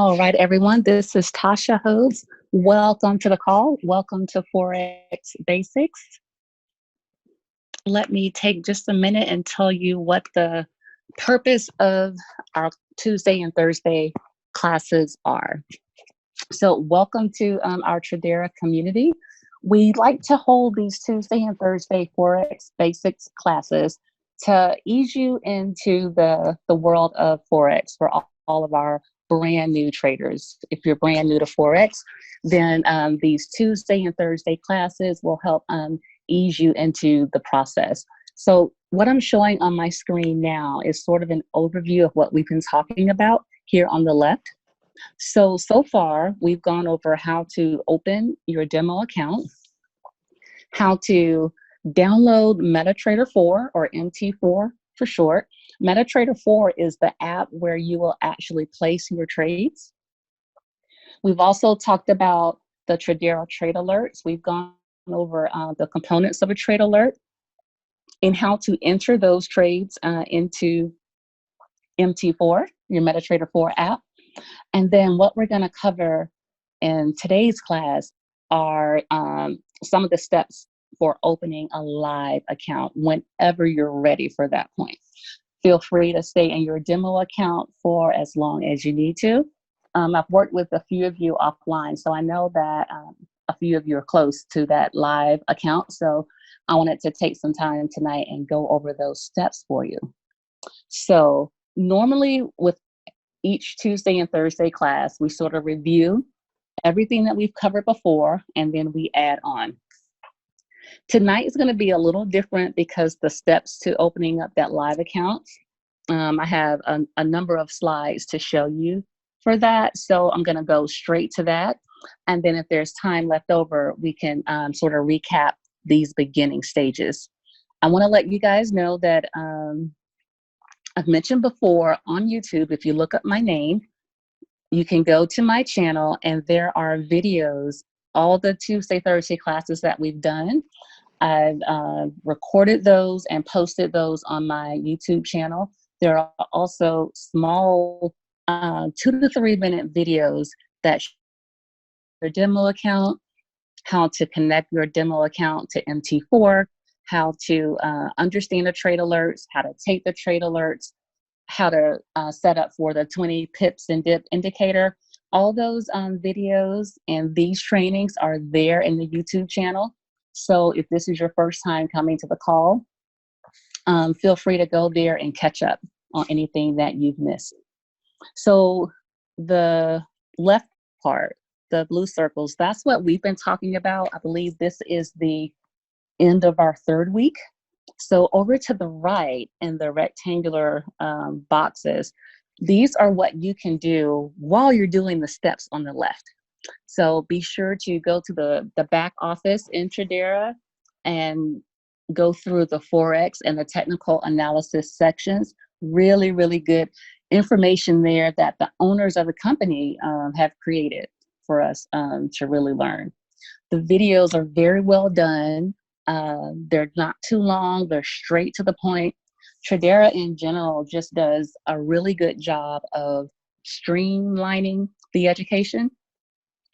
All right, everyone. This is Tasha Hodes. Welcome to the call. Welcome to Forex Basics. Let me take just a minute and tell you what the purpose of our Tuesday and Thursday classes are. So welcome to our Tradera community. We like to hold these Tuesday and Thursday Forex Basics classes to ease you into the world of Forex for all of our brand new traders. If you're brand new to Forex, then these Tuesday and Thursday classes will help ease you into the process. So what I'm showing on my screen now is sort of an overview of what we've been talking about here on the left. So far, we've gone over how to open your demo account, how to download MetaTrader 4 or MT4 for short. MetaTrader 4 is the app where you will actually place your trades. We've also talked about the Tradera trade alerts. We've gone over the components of a trade alert and how to enter those trades into MT4, your MetaTrader 4 app. And then what we're going to cover in today's class are some of the steps for opening a live account whenever you're ready for that point. Feel free to stay in your demo account for as long as you need to. I've worked with a few of you offline, so I know that a few of you are close to that live account. So I wanted to take some time tonight and go over those steps for you. So normally with each Tuesday and Thursday class, we sort of review everything that we've covered before, and then we add on. Tonight is going to be a little different because the steps to opening up that live account, I have a number of slides to show you for that. So I'm going to go straight to that. And then if there's time left over, we can sort of recap these beginning stages. I want to let you guys know that I've mentioned before on YouTube, if you look up my name, you can go to my channel and there are videos, all the Tuesday, Thursday classes that we've done. I've recorded those and posted those on my YouTube channel. There are also small 2 to 3 minute videos that show your demo account, how to connect your demo account to MT4, how to understand the trade alerts, how to take the trade alerts, how to set up for the 20 pips and dip indicator. All those videos and these trainings are there in the YouTube channel. So if this is your first time coming to the call, feel free to go there and catch up on anything that you've missed. So the left part, the blue circles, that's what we've been talking about. I believe this is the end of our 3rd week. So over to the right in the rectangular boxes, these are what you can do while you're doing the steps on the left. So be sure to go to the back office in Tradera and go through the Forex and the technical analysis sections. Really, really good information there that the owners of the company have created for us to really learn. The videos are very well done. They're not too long. They're straight to the point. Tradera in general just does a really good job of streamlining the education.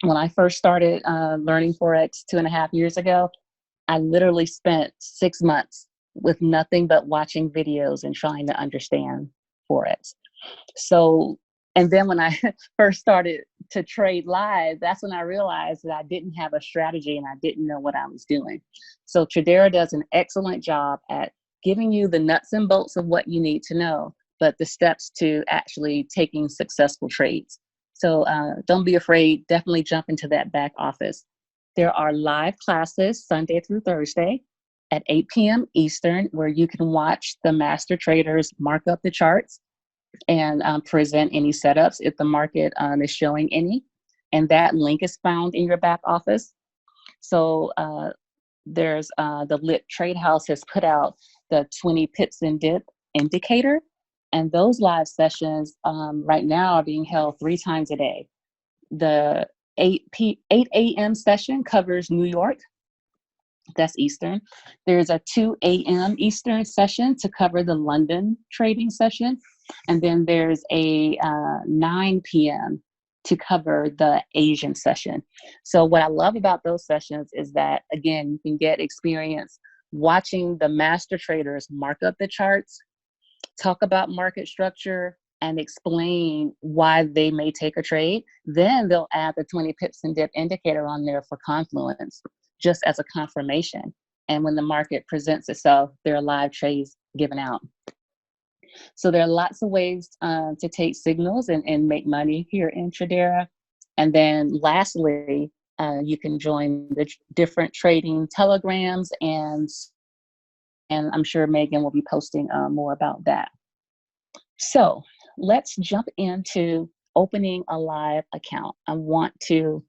When I first started learning Forex 2.5 years ago, I literally spent 6 months with nothing but watching videos and trying to understand Forex. So, and then when I first started to trade live, that's when I realized that I didn't have a strategy and I didn't know what I was doing. So Tradera does an excellent job at giving you the nuts and bolts of what you need to know, but the steps to actually taking successful trades. So don't be afraid, definitely jump into that back office. There are live classes Sunday through Thursday at 8 p.m. Eastern, where you can watch the master traders mark up the charts and present any setups if the market is showing any. And that link is found in your back office. So there's the Lit Trade House has put out the 20 pips and dip indicator. And those live sessions right now are being held 3 times a day. The 8 a.m. session covers New York. That's Eastern. There's a 2 a.m. Eastern session to cover the London trading session. And then there's a 9 p.m. to cover the Asian session. So what I love about those sessions is that, again, you can get experience watching the master traders mark up the charts, talk about market structure, and explain why they may take a trade. Then they'll add the 20 pips and dip indicator on there for confluence, just as a confirmation. And when the market presents itself, there are live trades given out. So there are lots of ways to take signals and make money here in Tradera. And then lastly, you can join the different trading telegrams, and I'm sure Megan will be posting more about that. So let's jump into opening a live account. I want to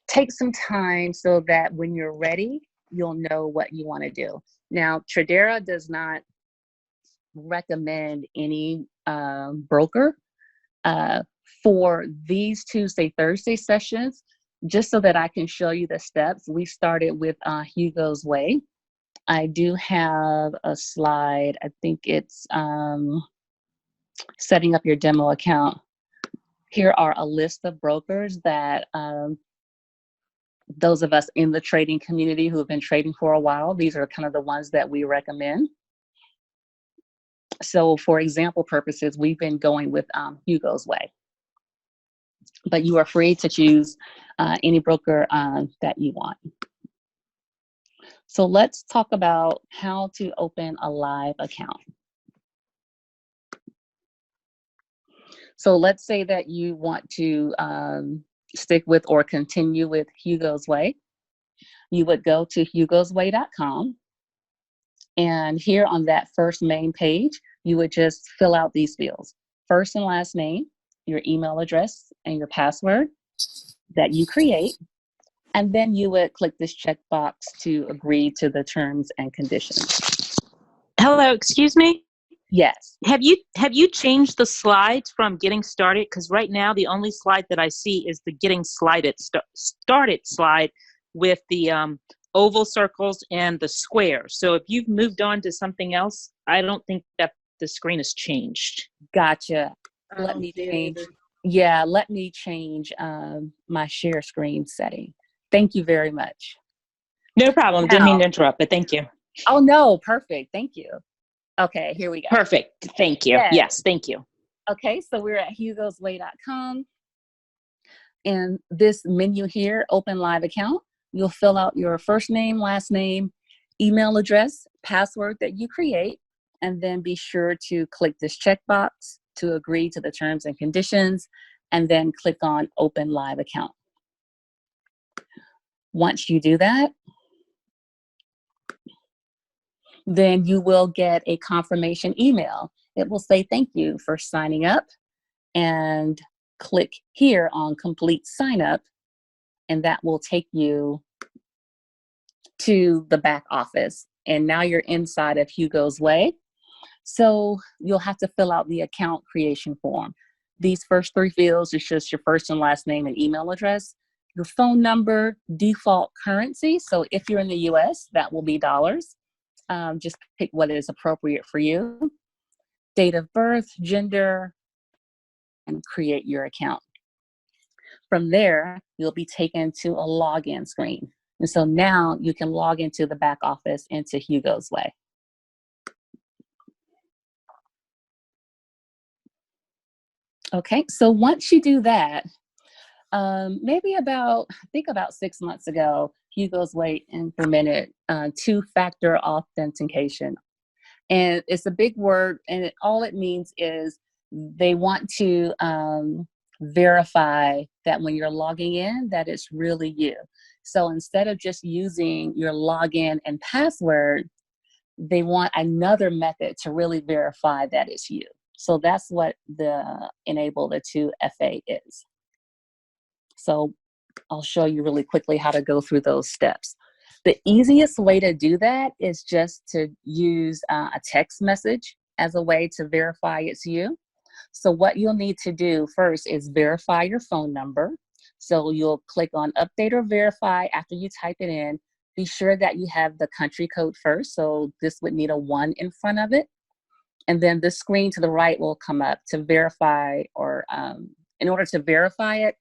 take some time so that when you're ready, you'll know what you want to do. Now, Tradera does not recommend any broker for these Tuesday, Thursday sessions. Just so that I can show you the steps, we started with Hugo's Way. I do have a slide. I think it's setting up your demo account. Here are a list of brokers that those of us in the trading community who have been trading for a while, these are kind of the ones that we recommend. So for example purposes, we've been going with Hugo's Way. But you are free to choose any broker that you want. So let's talk about how to open a live account. So let's say that you want to stick with or continue with Hugo's Way. You would go to hugosway.com. And here on that first main page, you would just fill out these fields. First and last name, your email address, and your password that you create. And then you would click this checkbox to agree to the terms and conditions. Hello, excuse me? Yes. Have you changed the slides from getting started? Because right now the only slide that I see is the getting started slide with the oval circles and the square. So if you've moved on to something else, I don't think that the screen has changed. Gotcha. Let me change. Yeah, let me change my share screen setting. Thank you very much. No problem. Didn't mean to interrupt, but thank you. Oh, no. Perfect. Thank you. Okay, here we go. Perfect. Thank you. Yes, thank you. Okay, so we're at hugosway.com. And this menu here, open live account, you'll fill out your first name, last name, email address, password that you create, and then be sure to click this checkbox to agree to the terms and conditions, and then click on open live account. Once you do that, then you will get a confirmation email. It will say thank you for signing up, and click here on complete sign up, and that will take you to the back office. And now you're inside of Hugo's Way. So you'll have to fill out the account creation form. These first three fields is just your first and last name and email address, your phone number, default currency. So if you're in the US, that will be dollars. Just pick what is appropriate for you. Date of birth, gender, and create your account. From there, you'll be taken to a login screen. And so now you can log into the back office into Hugo's Way. Okay, so once you do that, maybe about 6 months ago, Hugo's Way implemented two-factor authentication. And it's a big word, and all it means is they want to verify that when you're logging in, that it's really you. So instead of just using your login and password, they want another method to really verify that it's you. So that's what the enable the 2FA is. So I'll show you really quickly how to go through those steps. The easiest way to do that is just to use a text message as a way to verify it's you. So what you'll need to do first is verify your phone number. So you'll click on update or verify after you type it in. Be sure that you have the country code first. So this would need a 1 in front of it. And then the screen to the right will come up to verify, or in order to verify it,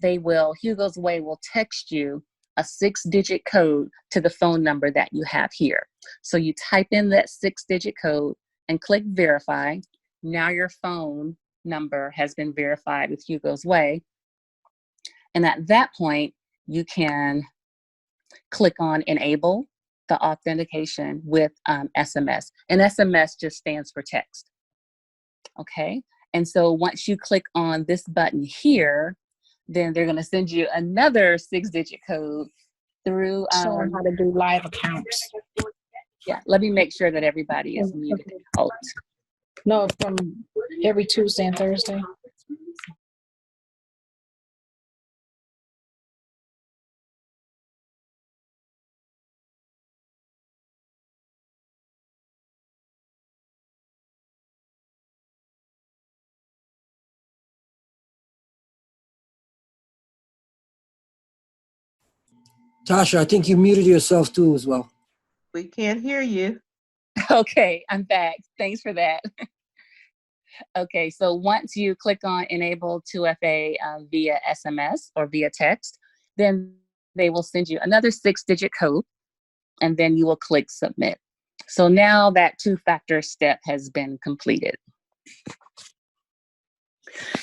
Hugo's Way will text you a 6-digit code to the phone number that you have here. So you type in that 6-digit code and click verify. Now your phone number has been verified with Hugo's Way. And at that point, you can click on enable the authentication with SMS. And SMS just stands for text. Okay. And so once you click on this button here, then they're going to send you another 6-digit code through. Showing how to do live accounts. Yeah, let me make sure that everybody is muted. Oh, No, from every Tuesday and Thursday. Tasha, I think you muted yourself too as well. We can't hear you. okay, I'm back. Thanks for that. Okay, so once you click on enable 2FA via SMS or via text, then they will send you another 6-digit code, and then you will click submit. So now that 2-factor step has been completed.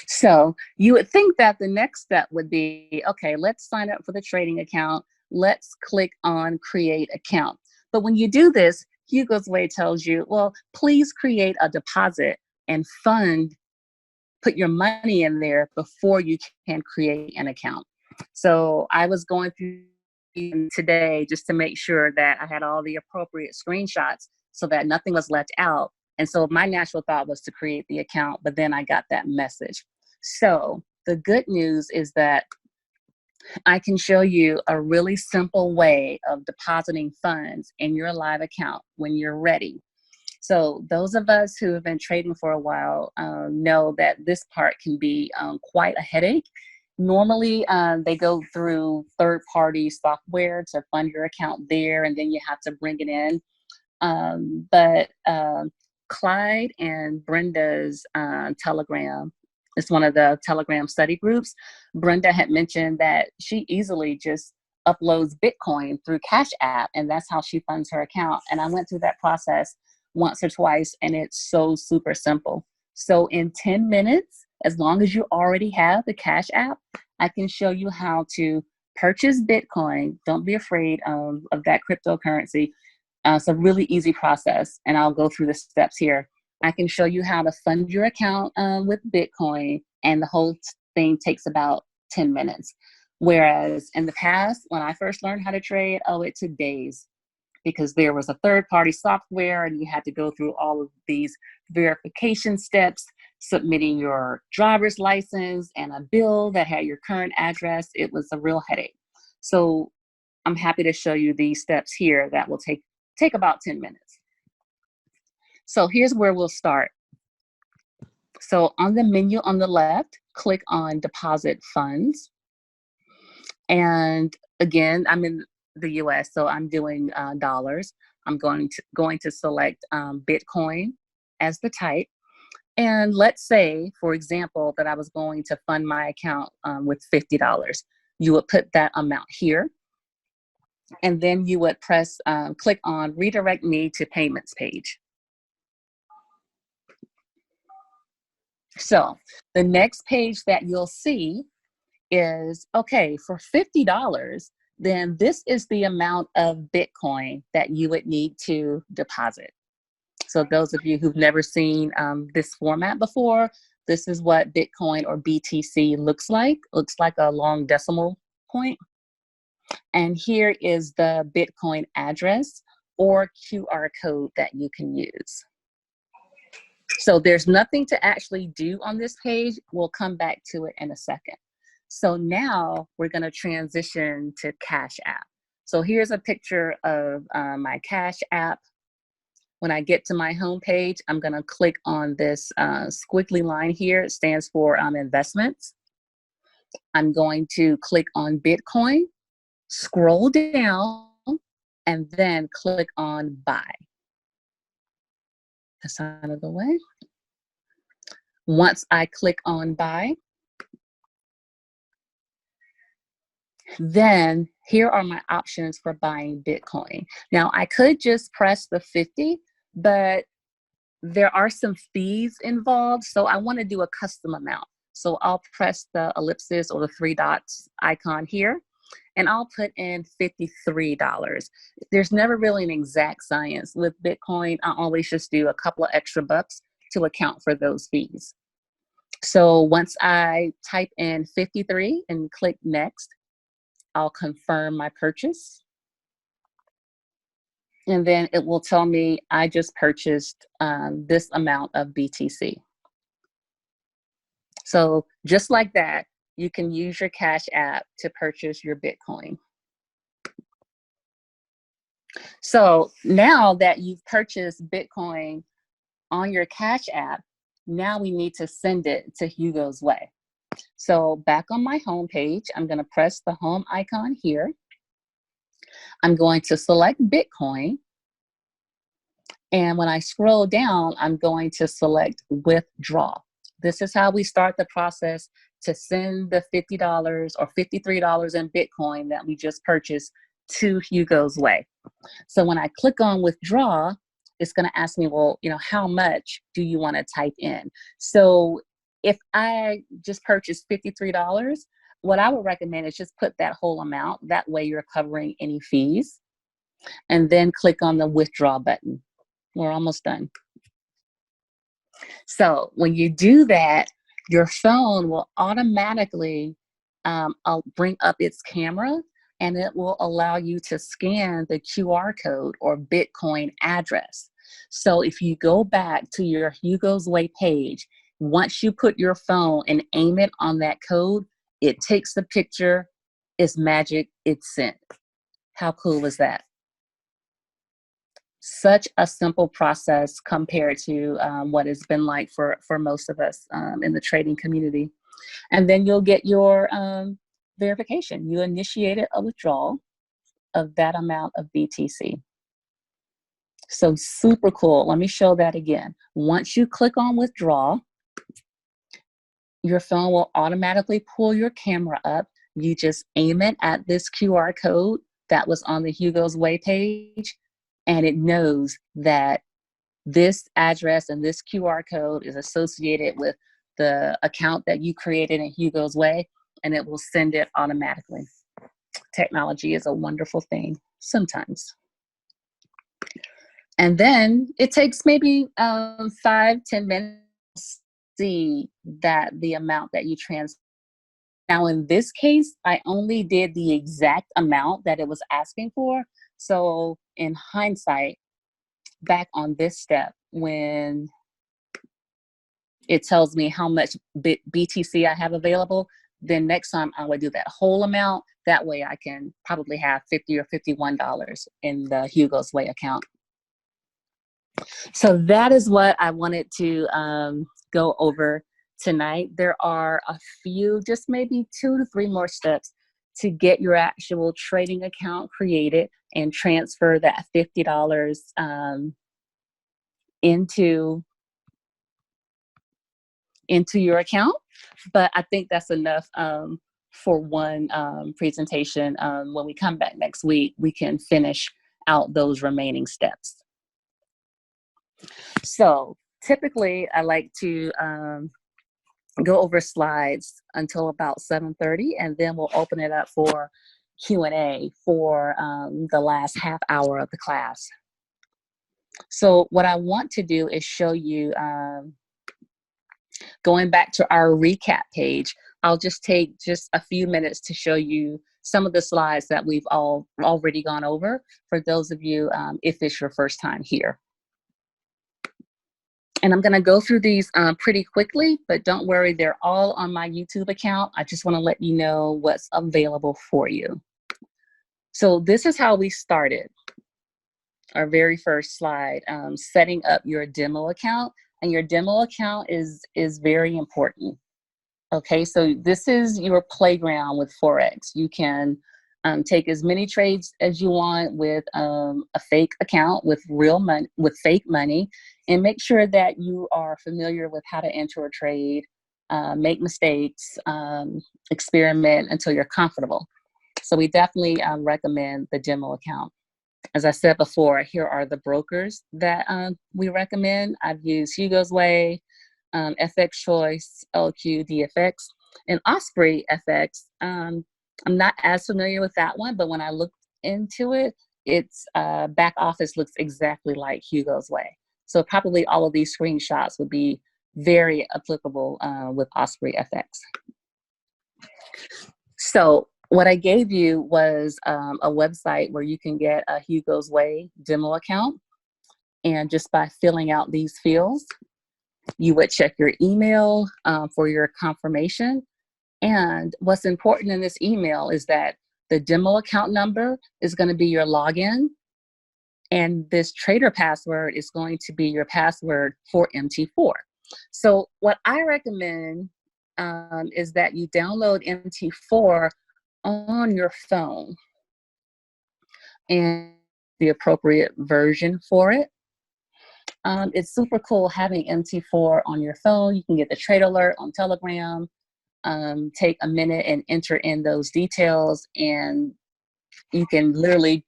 So you would think that the next step would be, okay, let's sign up for the trading account. Let's click on create account. But when you do this, Hugo's Way tells you, well, please create a deposit and put your money in there before you can create an account. So I was going through today just to make sure that I had all the appropriate screenshots so that nothing was left out. And so my natural thought was to create the account, but then I got that message. So the good news is that I can show you a really simple way of depositing funds in your live account when you're ready. So those of us who have been trading for a while know that this part can be quite a headache. Normally, they go through third-party software to fund your account there, and then you have to bring it in. But Clyde and Brenda's Telegram, it's one of the Telegram study groups. Brenda had mentioned that she easily just uploads Bitcoin through Cash App, and that's how she funds her account. And I went through that process once or twice, and it's so super simple. So in 10 minutes, as long as you already have the Cash App, I can show you how to purchase Bitcoin. Don't be afraid of that cryptocurrency. It's a really easy process, and I'll go through the steps here. I can show you how to fund your account with Bitcoin, and the whole thing takes about 10 minutes. Whereas in the past, when I first learned how to trade, it took days because there was a third-party software and you had to go through all of these verification steps, submitting your driver's license and a bill that had your current address. It was a real headache. So I'm happy to show you these steps here that will take about 10 minutes. So here's where we'll start. So on the menu on the left, click on deposit funds. And again, I'm in the US, so I'm doing dollars. I'm going to select Bitcoin as the type. And let's say, for example, that I was going to fund my account with $50. You would put that amount here. And then you would click on redirect me to payments page. So the next page that you'll see is, okay, for $50, then this is the amount of Bitcoin that you would need to deposit. So those of you who've never seen this format before, this is what Bitcoin or BTC looks like. Looks like a long decimal point. And here is the Bitcoin address or QR code that you can use. So there's nothing to actually do on this page. We'll come back to it in a second. So now we're going to transition to Cash App. So here's a picture of my Cash App. When I get to my home page, I'm going to click on this squiggly line here. It stands for investments. I'm going to click on Bitcoin, scroll down, and then click on buy. That's out of the way. Once I click on buy, Then here are my options for buying Bitcoin. Now I could just press the 50, but there are some fees involved. So I want to do a custom amount. So I'll press the ellipsis or the three dots icon here, and I'll put in $53. There's never really an exact science with Bitcoin. I always just do a couple of extra bucks to account for those fees. So once I type in 53 and click next, I'll confirm my purchase. And then it will tell me I just purchased this amount of BTC. So just like that, you can use your Cash App to purchase your Bitcoin. So now that you've purchased Bitcoin on your Cash App, now we need to send it to Hugo's Way. So back on my home page, I'm going to press the home icon here. I'm going to select Bitcoin. And when I scroll down, I'm going to select withdraw. This is how we start the process to send the $50 or $53 in Bitcoin that we just purchased to Hugo's Way. So when I click on withdraw, it's going to ask me, well, how much do you want to type in? So if I just purchased $53, what I would recommend is just put that whole amount. That way you're covering any fees. And then click on the withdraw button. We're almost done. So when you do that, your phone will automatically bring up its camera, and it will allow you to scan the QR code or Bitcoin address. So if you go back to your Hugo's Way page, once you put your phone and aim it on that code, it takes the picture, it's magic, it's sent. How cool is that? Such a simple process compared to what it's been like for most of us in the trading community. And then you'll get your verification. You initiated a withdrawal of that amount of BTC. So super cool. Let me show that again. Once you click on withdraw, your phone will automatically pull your camera up. You just aim it at this QR code that was on the Hugo's Way page, and it knows that this address and this QR code is associated with the account that you created in Hugo's Way, and it will send it automatically. Technology is a wonderful thing sometimes. And then it takes maybe 5-10 minutes to see that the amount that you transfer. Now in this case, I only did the exact amount that it was asking for. So in hindsight, back on this step, when it tells me how much BTC I have available, then next time I would do that whole amount. That way I can probably have $50 or $51 in the Hugo's Way account. So that is what I wanted to go over tonight. There are a few, just maybe 2 to 3 more steps to get your actual trading account created and transfer that $50 into your account. But I think that's enough for one presentation. When we come back next week, we can finish out those remaining steps. So typically I like to go over slides until about 7:30, and then we'll open it up for Q&A for the last half hour of the class. So what I want to do is show you, going back to our recap page, I'll just take a few minutes to show you some of the slides that we've already gone over for those of you if it's your first time here. And I'm going to go through these pretty quickly, but don't worry, they're all on my YouTube account. I just want to let you know what's available for you. So this is how we started. Our very first slide, setting up your demo account. And your demo account is very important. Okay, so this is your playground with Forex. You can take as many trades as you want with a fake account with real money, with fake money, and make sure that you are familiar with how to enter a trade, make mistakes, experiment until you're comfortable. So we definitely recommend the demo account. As I said before, here are the brokers that we recommend. I've used Hugo's Way, FX Choice, LQ, DFX, and Osprey FX. I'm not as familiar with that one, but when I looked into it, its back office looks exactly like Hugo's Way. So probably all of these screenshots would be very applicable with Osprey FX. So what I gave you was a website where you can get a Hugo's Way demo account. And just by filling out these fields, you would check your email for your confirmation. And what's important in this email is that the demo account number is going to be your login. And this trader password is going to be your password for MT4. So what I recommend is that you download MT4 on your phone and the appropriate version for it. It's super cool having MT4 on your phone. You can get the trade alert on Telegram. Take a minute and enter in those details, and you can literally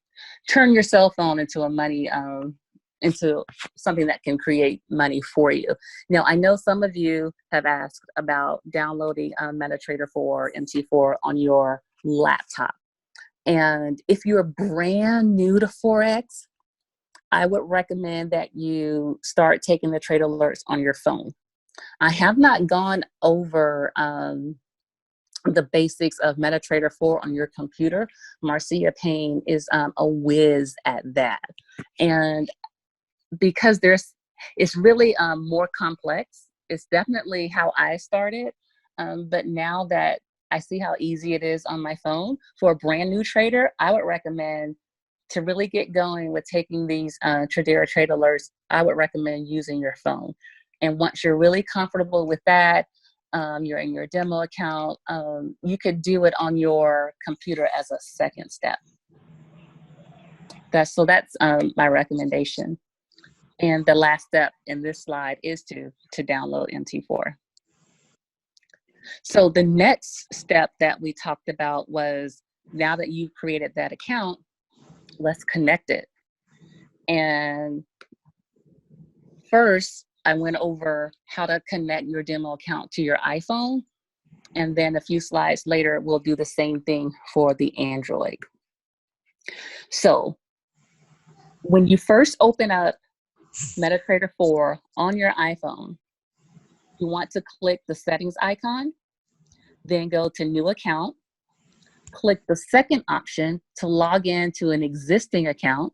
turn your cell phone into into something that can create money for you. Now, I know some of you have asked about downloading MetaTrader 4, MT4 on your laptop. And if you're brand new to Forex, I would recommend that you start taking the trade alerts on your phone. I have not gone over the basics of MetaTrader 4 on your computer. Marcia Payne is a whiz at that. And because it's really more complex, it's definitely how I started. But now that I see how easy it is on my phone, for a brand new trader, I would recommend to really get going with taking these Tradera trade alerts. I would recommend using your phone. And once you're really comfortable with that, you're in your demo account, you could do it on your computer as a second step. That's my recommendation. And the last step in this slide is to download MT4. So the next step that we talked about was, now that you've created that account, let's connect it. And first, I went over how to connect your demo account to your iPhone. And then a few slides later, we'll do the same thing for the Android. So when you first open up MetaTrader 4 on your iPhone, you want to click the settings icon, then go to new account, click the second option to log in to an existing account.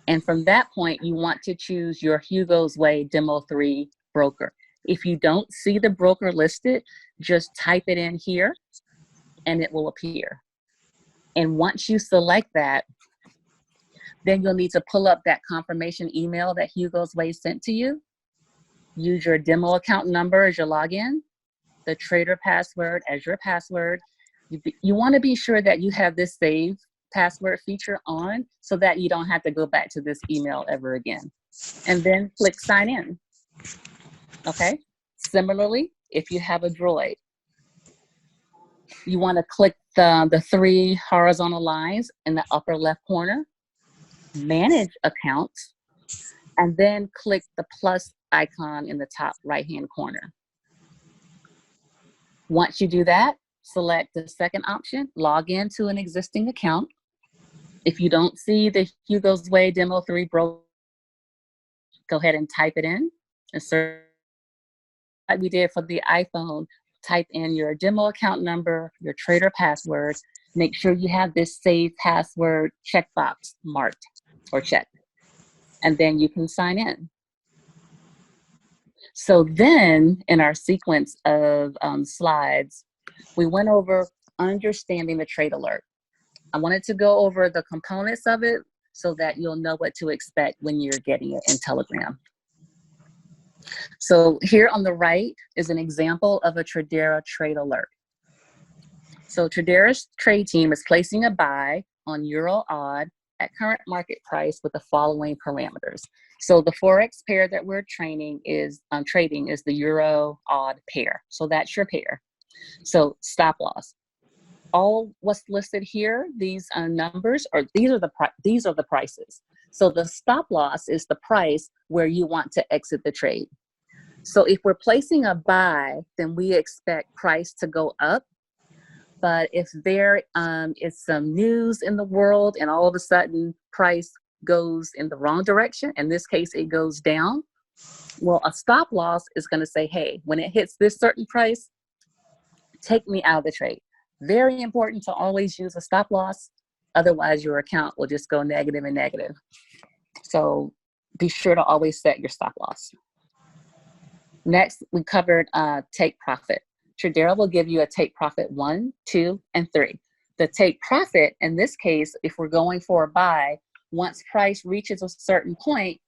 And from that point, you want to choose your Hugo's Way Demo 3 broker. If you don't see the broker listed, just type it in here and it will appear. And once you select that, then you'll need to pull up that confirmation email that Hugo's Way sent to you. Use your demo account number as your login, the trader password as your password. You want to be sure that you have this save password feature on so that you don't have to go back to this email ever again. And then click sign in. Okay. Similarly, if you have a Droid, you want to click the 3 horizontal lines in the upper left corner, manage accounts, and then click the plus icon in the top right-hand corner. Once you do that, select the second option, log into an existing account. If you don't see the Hugo's Way Demo 3 broker, go ahead and type it in. Insert, like we did for the iPhone, type in your demo account number, your trader password. Make sure you have this save password checkbox marked or checked, and then you can sign in. So then in our sequence of slides, we went over understanding the trade alert. I wanted to go over the components of it so that you'll know what to expect when you're getting it in Telegram. So here on the right is an example of a Tradera trade alert. So Tradera's trade team is placing a buy on Euro odd at current market price with the following parameters. So the Forex pair that we're trading is the Euro odd pair. So that's your pair. So stop loss. all what's listed here, these numbers, or these are the prices. So the stop loss is the price where you want to exit the trade. So if we're placing a buy, then we expect price to go up. But if there is some news in the world and all of a sudden price goes in the wrong direction, in this case it goes down, well, a stop loss is going to say, hey, when it hits this certain price, take me out of the trade. Very important to always use a stop loss. Otherwise, your account will just go negative and negative. So be sure to always set your stop loss. Next, we covered take profit. Tradera will give you a take profit 1, 2, and 3. The take profit, in this case, if we're going for a buy, once price reaches a certain point,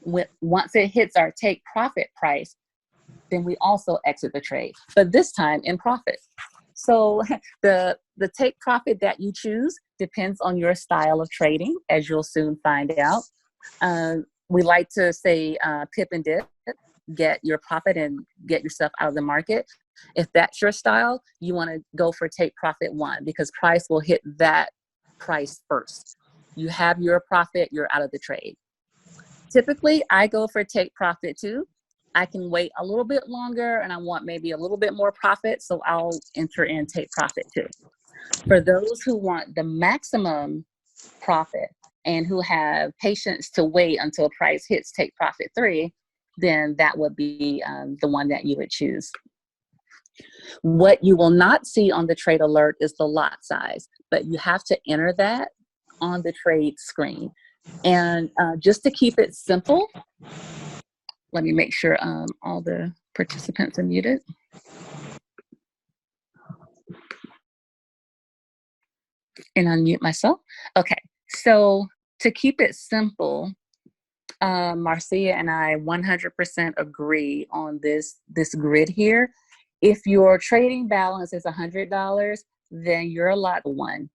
once it hits our take profit price, then we also exit the trade, but this time in profit. So the take profit that you choose depends on your style of trading, as you'll soon find out. We like to say pip and dip, get your profit and get yourself out of the market. If that's your style, you want to go for take profit 1 because price will hit that price first. You have your profit, you're out of the trade. Typically, I go for take profit 2. I can wait a little bit longer and I want maybe a little bit more profit, so I'll enter in take profit 2. For those who want the maximum profit and who have patience to wait until price hits take profit 3, then that would be the one that you would choose. What you will not see on the trade alert is the lot size, but you have to enter that on the trade screen. And just to keep it simple, let me make sure all the participants are muted. And unmute myself. Okay, so to keep it simple, Marcia and I 100% agree on this grid here. If your trading balance is $100, then you're allowed 1.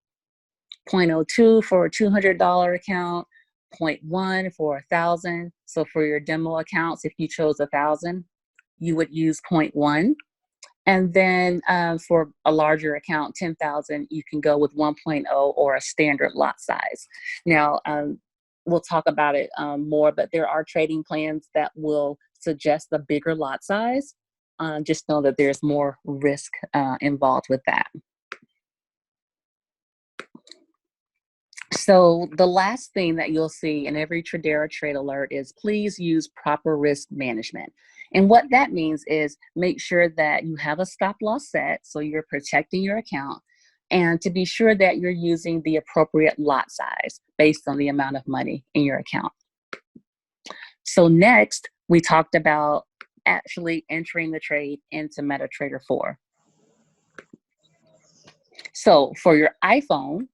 0.02 for a $200 account, 0.1 for 1,000. So for your demo accounts, if you chose 1,000, you would use 0.1. And then for a larger account, 10,000, you can go with 1.0 or a standard lot size. Now, we'll talk about it more, but there are trading plans that will suggest a bigger lot size. Just know that there's more risk involved with that. So the last thing that you'll see in every Tradera trade alert is please use proper risk management. And what that means is make sure that you have a stop loss set so you're protecting your account, and to be sure that you're using the appropriate lot size based on the amount of money in your account. So next, we talked about actually entering the trade into MetaTrader 4. So for your iPhone,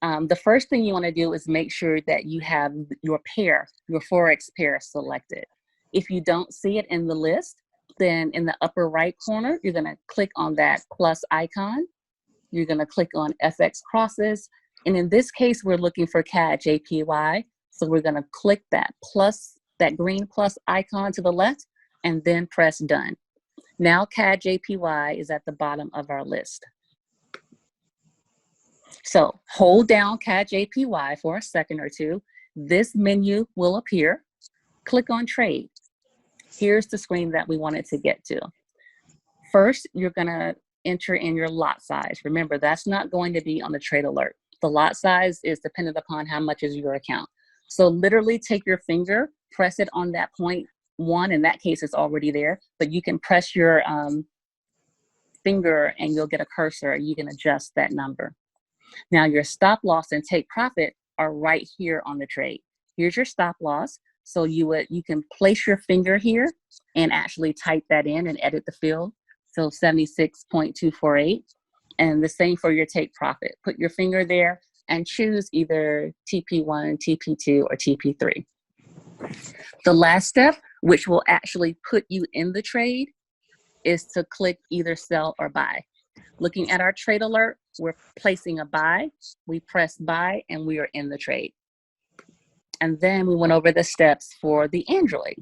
the first thing you want to do is make sure that you have your pair, your forex pair selected. If you don't see it in the list, then in the upper right corner, you're going to click on that plus icon. You're going to click on FX crosses. And in this case, we're looking for CAD JPY. So we're going to click that green plus icon to the left, and then press done. Now CAD JPY is at the bottom of our list. So hold down CAD JPY for a second or two. This menu will appear. Click on trade. Here's the screen that we wanted to get to. First, you're going to enter in your lot size. Remember, that's not going to be on the trade alert. The lot size is dependent upon how much is your account. So literally take your finger, press it on that 0.1. In that case, it's already there, but you can press your finger and you'll get a cursor and you can adjust that number. Now your stop loss and take profit are right here on the trade. Here's your stop loss. So you can place your finger here and actually type that in and edit the field. So 76.248. And the same for your take profit. Put your finger there and choose either TP1, TP2, or TP3. The last step, which will actually put you in the trade, is to click either sell or buy. Looking at our trade alert, we're placing a buy. We press buy and we are in the trade. And then we went over the steps for the Android.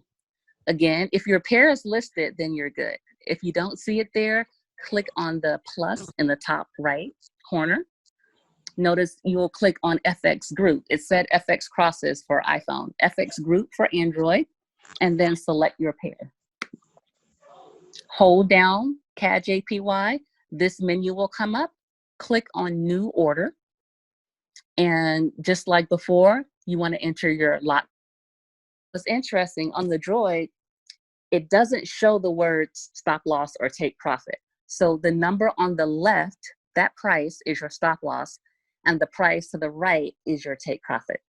Again, if your pair is listed, then you're good. If you don't see it there, click on the plus in the top right corner. Notice you will click on FX Group. It said FX Crosses for iPhone, FX Group for Android, and then select your pair. Hold down CAD JPY. This menu will come up. Click on New Order. And just like before, you want to enter your lot. What's interesting, on the Droid, it doesn't show the words stop loss or take profit. So the number on the left, that price is your stop loss, and the price to the right is your take profit.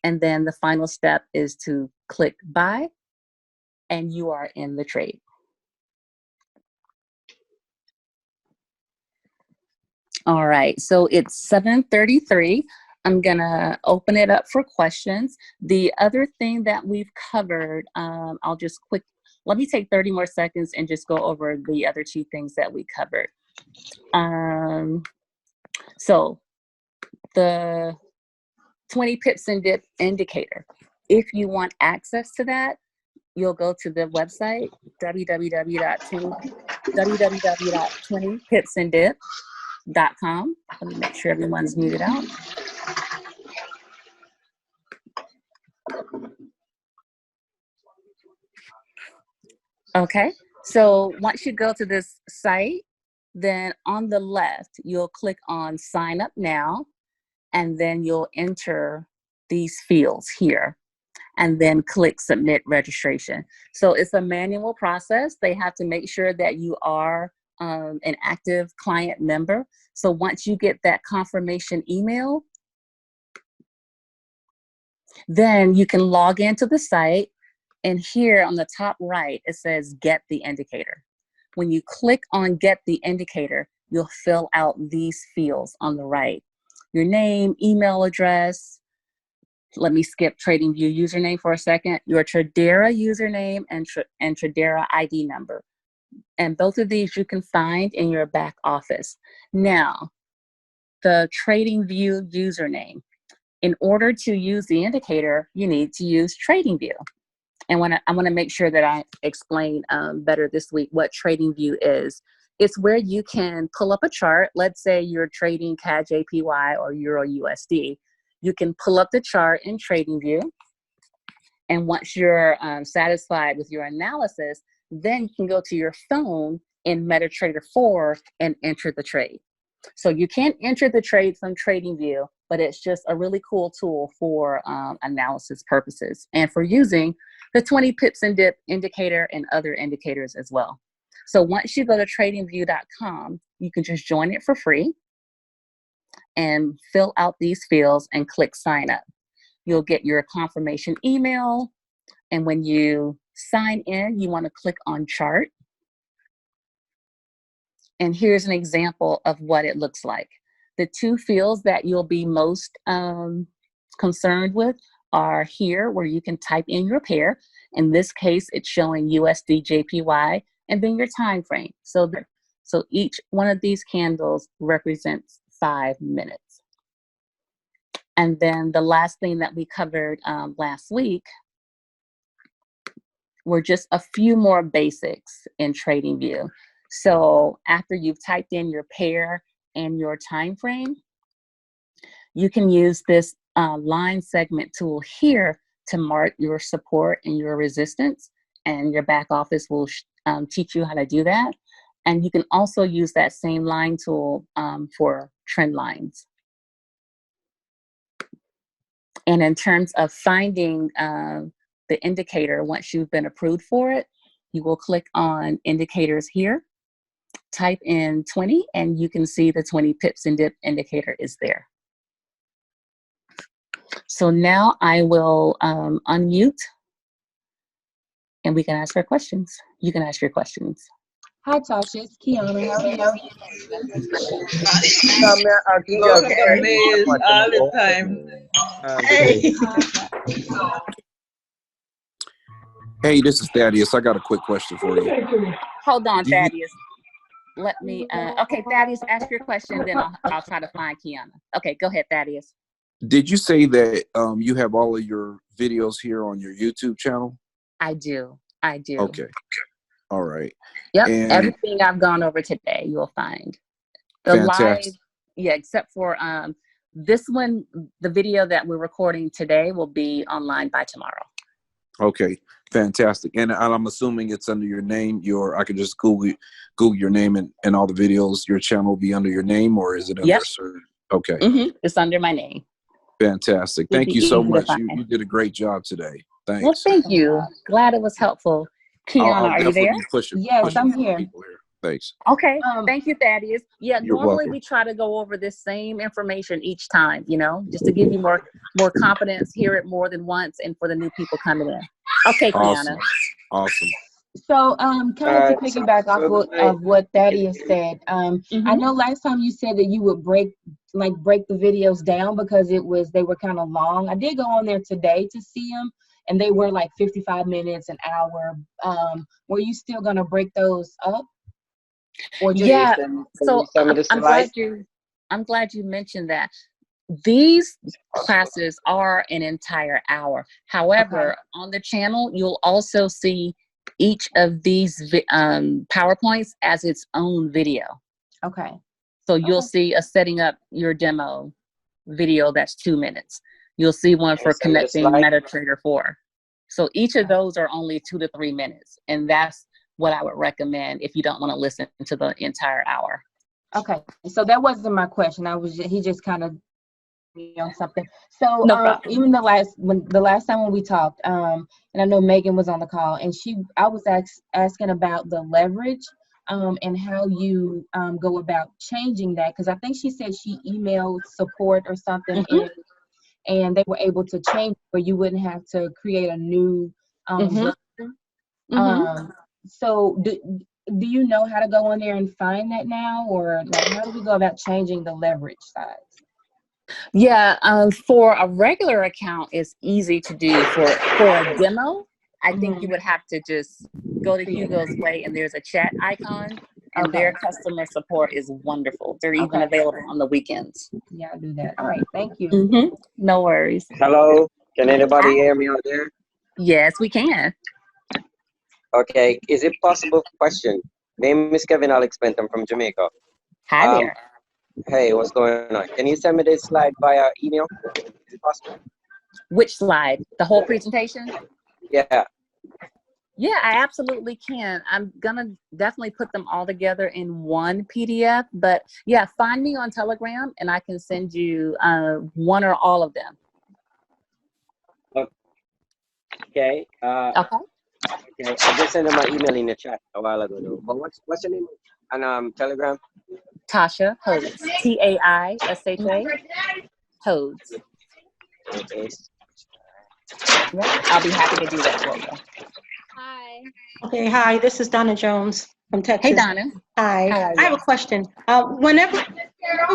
And then the final step is to click buy, and you are in the trade. All right, so it's 7:33. I'm gonna open it up for questions. The other thing that we've covered, I'll just let me take 30 more seconds and just go over the other two things that we covered. So the 20 pips and dip indicator. If you want access to that, you'll go to the website, www.20pipsanddip.com. Let me make sure everyone's muted out. Okay, so once you go to this site, then on the left, you'll click on sign up now, and then you'll enter these fields here, and then click submit registration. So it's a manual process. They have to make sure that you are an active client member. So once you get that confirmation email, then you can log into the site, and here on the top right, it says get the indicator. When you click on get the indicator, you'll fill out these fields on the right. Your name, email address. Let me skip TradingView username for a second. Your Tradera username and Tradera ID number. And both of these you can find in your back office. Now, the TradingView username. In order to use the indicator, you need to use TradingView. And I want to make sure that I explain better this week what TradingView is. It's where you can pull up a chart. Let's say you're trading CAD JPY or Euro USD. You can pull up the chart in TradingView. And once you're satisfied with your analysis, then you can go to your phone in MetaTrader 4 and enter the trade. So you can't enter the trade from TradingView, but it's just a really cool tool for analysis purposes and for using the 20 pips and dip indicator and other indicators as well. So once you go to tradingview.com, you can just join it for free and fill out these fields and click sign up. You'll get your confirmation email. And when you sign in, you want to click on chart. And here's an example of what it looks like. The two fields that you'll be most concerned with are here, where you can type in your pair. In this case, it's showing USD JPY, and then your time frame. So each one of these candles represents 5 minutes. And then the last thing that we covered last week were just a few more basics in TradingView. So after you've typed in your pair and your time frame, you can use this line segment tool here to mark your support and your resistance, and your back office will teach you how to do that. And you can also use that same line tool for trend lines. And in terms of finding the indicator, once you've been approved for it, you will click on indicators here, type in 20, and you can see the 20 pips and dip indicator is there. So now I will unmute, and we can ask our questions. You can ask your questions. Hi, Tasha. It's Kiana. How are you? Welcome to Maze all the time. Hey. Hey, this is Thaddeus. I got a quick question for you. Hold on, Thaddeus. Let me, okay, Thaddeus, ask your question, then I'll try to find Kiana. Okay, go ahead, Thaddeus. Did you say that you have all of your videos here on your YouTube channel? I do. Okay. All right. Yep, And everything I've gone over today, you'll find. The live, fantastic. yeah, except for this one, the video that we're recording today will be online by tomorrow. Okay, fantastic. And I'm assuming it's under your name. I could just Google your name and all the videos. Your channel will be under your name, or is it under Yep. a certain? Okay, It's under my name. fantastic. It'd Thank be you so easy to much. find. You did a great job today. Well, Thanks. thank you. Glad it was helpful. Kiana, I'll are you definitely there? be pushing Yes, I'm for here. people here. Thanks. Okay. Um, Thank you, Thaddeus. Yeah, You're normally welcome. we try to go over this same information each time, just to give you more confidence, hear it more than once, and for the new people coming in. Okay, Awesome. Kiana. Awesome. So, kind of to Alright, piggyback off of what Thaddeus said, I know last time you said that you would break the videos down because they were kind of long. I did go on there today to see them, and they were like 55 minutes, an hour. Were you still gonna break those up? Or just Yeah. So some of the I'm glad you mentioned that. These classes are an entire hour. However, on the channel, you'll also see each of these PowerPoints as its own video. Okay. So you'll see a setting up your demo video that's 2 minutes. You'll see one for connecting MetaTrader 4. So each of those are only 2 to 3 minutes. And that's what I would recommend if you don't want to listen to the entire hour. Okay. So that wasn't my question. He just kind of on something. So No problem. even the last time when we talked, and I know Megan was on the call, and I was asking about the leverage, and how you go about changing that, because I think she said she emailed support or something, and they were able to change where you wouldn't have to create a new so do you know how to go on there and find that now, or like how do we go about changing the leverage size? Yeah, for a regular account, it's easy to do. For a demo, I think you would have to just go to Hugo's Way, and there's a chat icon, and their customer support is wonderful. They're even available on the weekends. Yeah, I'll do that. All right, thank you. No worries. Hello, can anybody hear me out there? Yes, we can. Okay, is it possible? Question. Name is Kevin Alex Bent. I'm from Jamaica. Hi there. Hey, what's going on? Can you send me this slide via email? Is it possible? Which slide? The whole presentation? Yeah. Yeah, I absolutely can. I'm gonna definitely put them all together in one PDF, but yeah, find me on Telegram and I can send you one or all of them. Okay. Okay. Okay. I just sent my email in the chat a while ago. Though. But what's your name? And Telegram? Tasha Hodes. TAISHA Hodes. Okay. Yeah, I'll be happy to do that for you. Hi. Okay, hi, this is Donna Jones from Texas. Hey, Donna. Hi. How are I have you? a question. Whenever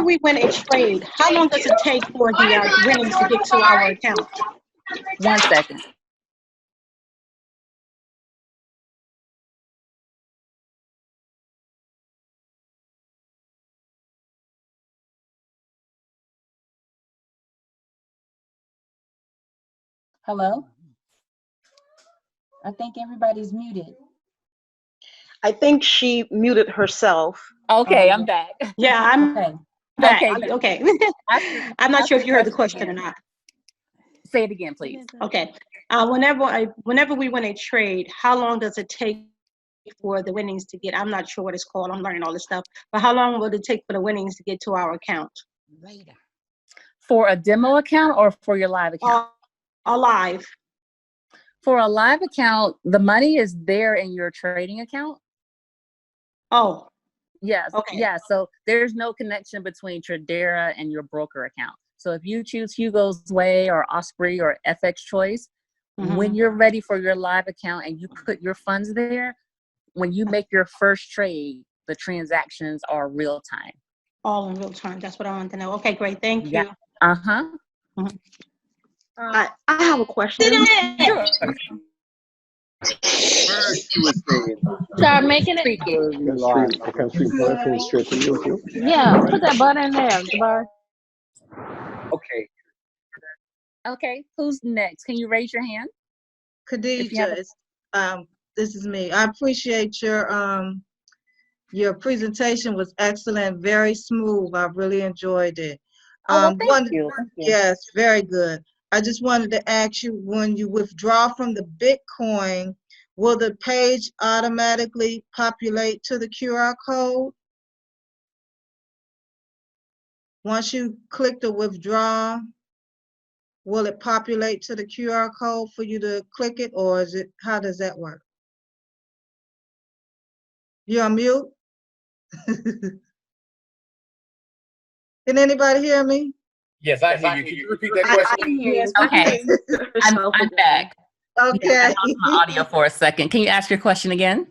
we win a trade, how long does it take for the winnings to get to our account? 1 second. Hello? I think everybody's muted. I think she muted herself. Okay, I'm back. Yeah, I'm back. Okay. Okay. I'm not sure if you heard the question or not. Say it again, please. Okay. Whenever we win a trade, how long does it take for the winnings to get? I'm not sure what it's called. I'm learning all this stuff. But how long will it take for the winnings to get to our account? Later. For a demo account or for your live account? Live. For a live account, the money is there in your trading account. Oh. Yes. Okay. Yeah. So there's no connection between Tradera and your broker account. So if you choose Hugo's Way or Osprey or FX Choice, when you're ready for your live account and you put your funds there, when you make your first trade, the transactions are real time. All in real time. That's what I want to know. Okay, great. Thank you. Uh-huh. I have a question. Sure. Start making it. Yeah, put that butter in there, Jabbar. Okay. Okay. Who's next? Can you raise your hand? Khadija is This is me. I appreciate your presentation was excellent, very smooth. I really enjoyed it. Oh, well, thank you. Yes, very good. I just wanted to ask you, when you withdraw from the Bitcoin, will the page automatically populate to the QR code? Once you click the withdraw, will it populate to the QR code for you to click it, or how does that work? You're on mute? Can anybody hear me? Yes, I hear you. Can you repeat that question? I can hear Yes, you. Okay, I'm back. okay. I lost my audio for a second. Can you ask your question again?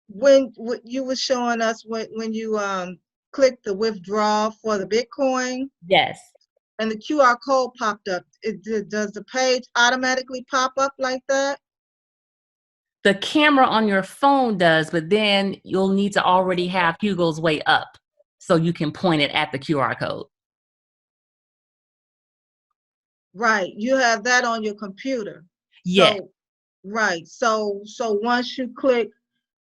When you were showing us when you click the withdraw for the Bitcoin Yes. and the QR code popped up, does the page automatically pop up like that? The camera on your phone does, but then you'll need to already have Hugo's Way up so you can point it at the QR code. Right, you have that on your computer. Yes. So, right, so once you click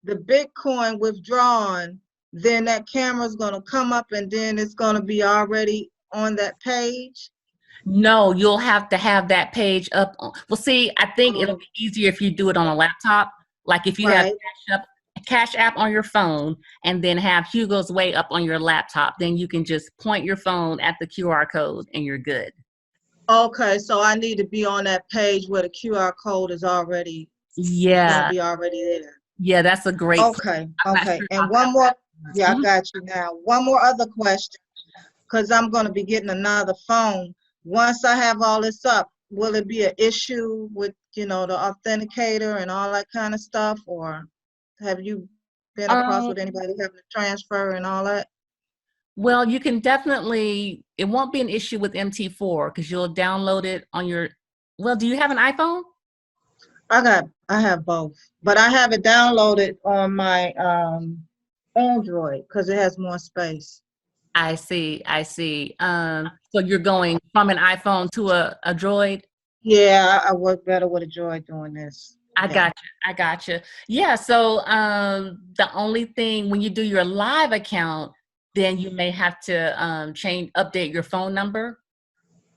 the Bitcoin withdrawn, then that camera's gonna come up and then it's gonna be already on that page? No, you'll have to have that page up. Well, see, I think it'll be easier if you do it on a laptop. Like if you have Right. Cash App on your phone and then have Hugo's Way up on your laptop, then you can just point your phone at the QR code and you're good. Okay, so I need to be on that page where the QR code is already Yeah. be already there. Yeah, that's a great. Okay, okay. And one more, yeah, I got you now. One more other question, because I'm going to be getting another phone. Once I have all this up, will it be an issue with, the authenticator and all that kind of stuff? Or have you been across with anybody having to transfer and all that? Well, you can definitely, it won't be an issue with MT4 because you'll download it on your, well, do you have an iPhone? I have both, but I have it downloaded on my Android because it has more space. I see. So you're going from an iPhone to a Droid? Yeah, I work better with a Droid doing this. I got you. Yeah, so the only thing when you do your live account, then you may have to update your phone number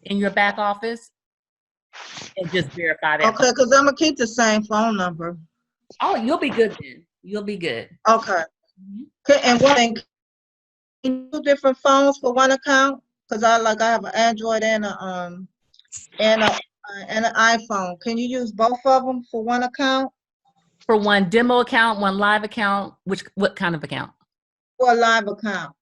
in your back office and just verify that. Okay, because I'm gonna keep the same phone number. Oh, you'll be good then. You'll be good. Okay. And one thing, can you do different phones for one account? Because I have an Android and an iPhone. Can you use both of them for one account? For one demo account, one live account, what kind of account? For a live account.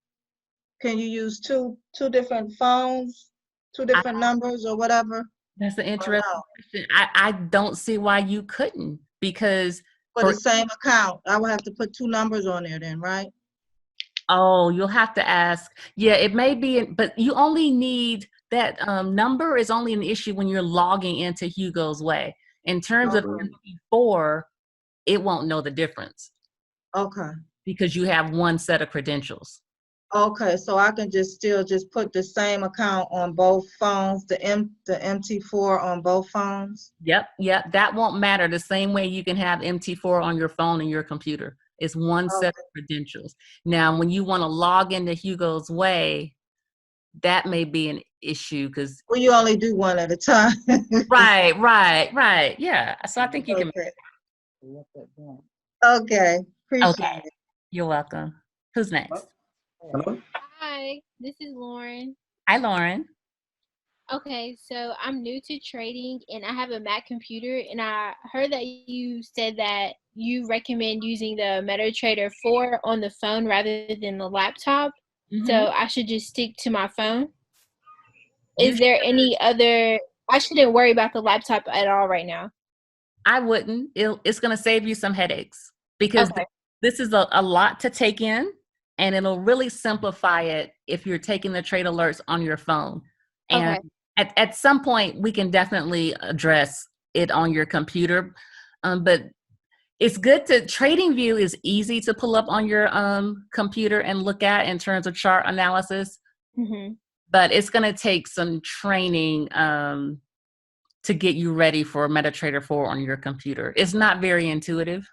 Can you use two different phones, two different numbers or whatever? That's an interesting question. I don't see why you couldn't, because for the same account, I would have to put two numbers on there then, right? Oh, you'll have to ask. Yeah, it may be, but you only need that number is only an issue when you're logging into Hugo's Way. In terms of MP4, it won't know the difference. Okay. Because you have one set of credentials. Okay, so I can still put the same account on both phones, the MT4 on both phones? Yep. That won't matter. The same way you can have MT4 on your phone and your computer. It's one set of credentials. Now, when you want to log into Hugo's Way, that may be an issue because you only do one at a time. Right. Yeah. So I think you can. Okay. Appreciate it. You're welcome. Who's next? Hello. Hi, this is Lauren. Hi, Lauren. Okay, so I'm new to trading and I have a Mac computer, and I heard that you said that you recommend using the MetaTrader 4 on the phone rather than the laptop. So I should just stick to my phone. Is there any other, I shouldn't worry about the laptop at all right now? I wouldn't. It's going to save you some headaches because this is a lot to take in, and it'll really simplify it if you're taking the trade alerts on your phone. And at some point, we can definitely address it on your computer. But it's good TradingView is easy to pull up on your computer and look at in terms of chart analysis. But it's going to take some training to get you ready for MetaTrader 4 on your computer. It's not very intuitive.